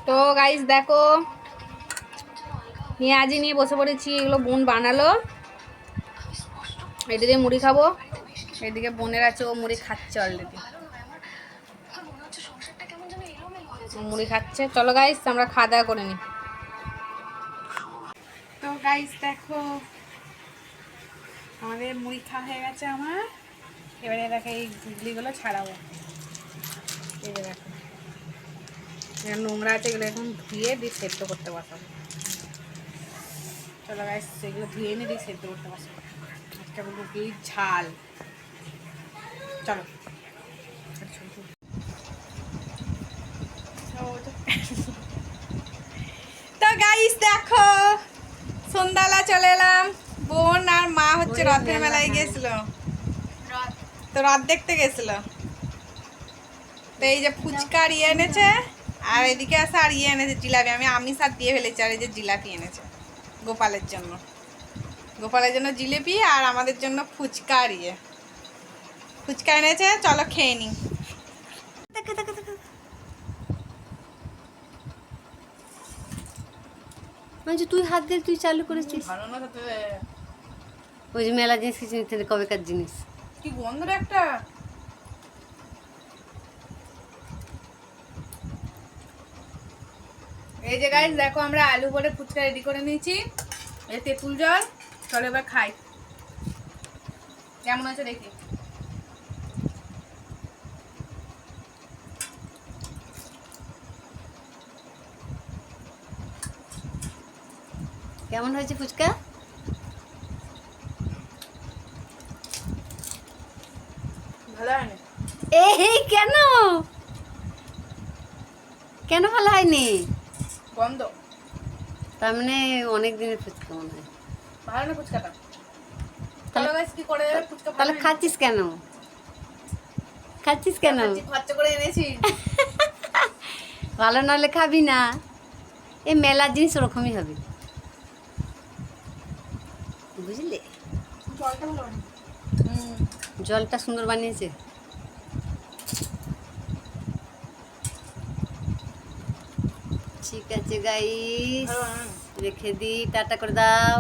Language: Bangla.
তো গাইস দেখো পেঁয়াজি নিয়ে বসে পড়েছি, এগুলো বোন বানালো। এদিকে মুড়ি খাবো, এদিকে বোনের আছে, ও মুড়ি খাচ্ছে অলরেডি, মুড়ি খাচ্ছে। চলো গাইস আমরা খাওয়া দাওয়া করে নিই। তো গাইস দেখো আমাদের মুড়ি খাওয়া হয়ে গেছে আমার। এবারে দেখো এই গুগলিগুলো ছাড়াবো। এই যে দেখো নোংরা আছে, এগুলো এখন ধুয়ে দিয়ে সেদ্ধ করতে বসাবো। চলো গাইস সেগুলো ধুয়ে নিয়ে দিয়ে সেদ্ধ করতে বসাবো। আজকে গুগলির ঝাল। চলো তো গাইস দেখো সন্ধ্যাবেলা চলে এলাম। বোন আর মা হচ্ছে রথের মেলায় গেছিল, তো রথ দেখতে গেছিল। তো এই যে ফুচকার ইয়ে এনেছে, আর এদিকে আছে আর ইয়ে এনেছে জিলাপি। আমি আমিষ আর দিয়ে ফেলেছি, আর এই যে জিলাপি এনেছে গোপালের জন্য। গোপালের জন্য জিলিপি আর আমাদের জন্য ফুচকা আর ইয়ে ফুচকা এনেছে। চলো খেয়ে নি। তুই হাত দিয়ে তুই চালু করেছিস। ওই যে মেলা জিনিস কিছু নিতে কবেকার জিনিস কি গন্ধ রে একটা। এই যে গাইস দেখো আমরা আলু বড়ে ফুচকা রেডি করে নিয়েছি। এই তেঁতুল জল। চলো এবার খাই, কেমন আছে দেখি। কেমন হয়েছে ফুচকা? ভালো হয়নি। এই কেন কেন ভালো হয়নি? গন্ধ। তার মানে অনেক দিনের ফুচকা মনে হয়। ভালো না ফুচকাটা। চলো গাইস কি করে ফুচকা তাহলে খাচ্ছিস কেন? খাচ্ছিস কেন? খরচা করে এনেছি। ভালো না হলে খাবি না। এই মেলার জিনিস ওরকমই হবে, বুঝলি? জলটা ভালো না। জলটা সুন্দর বানিয়েছে। ঠিক আছে গাইস, রেখে দিই, টাটা করে দাও।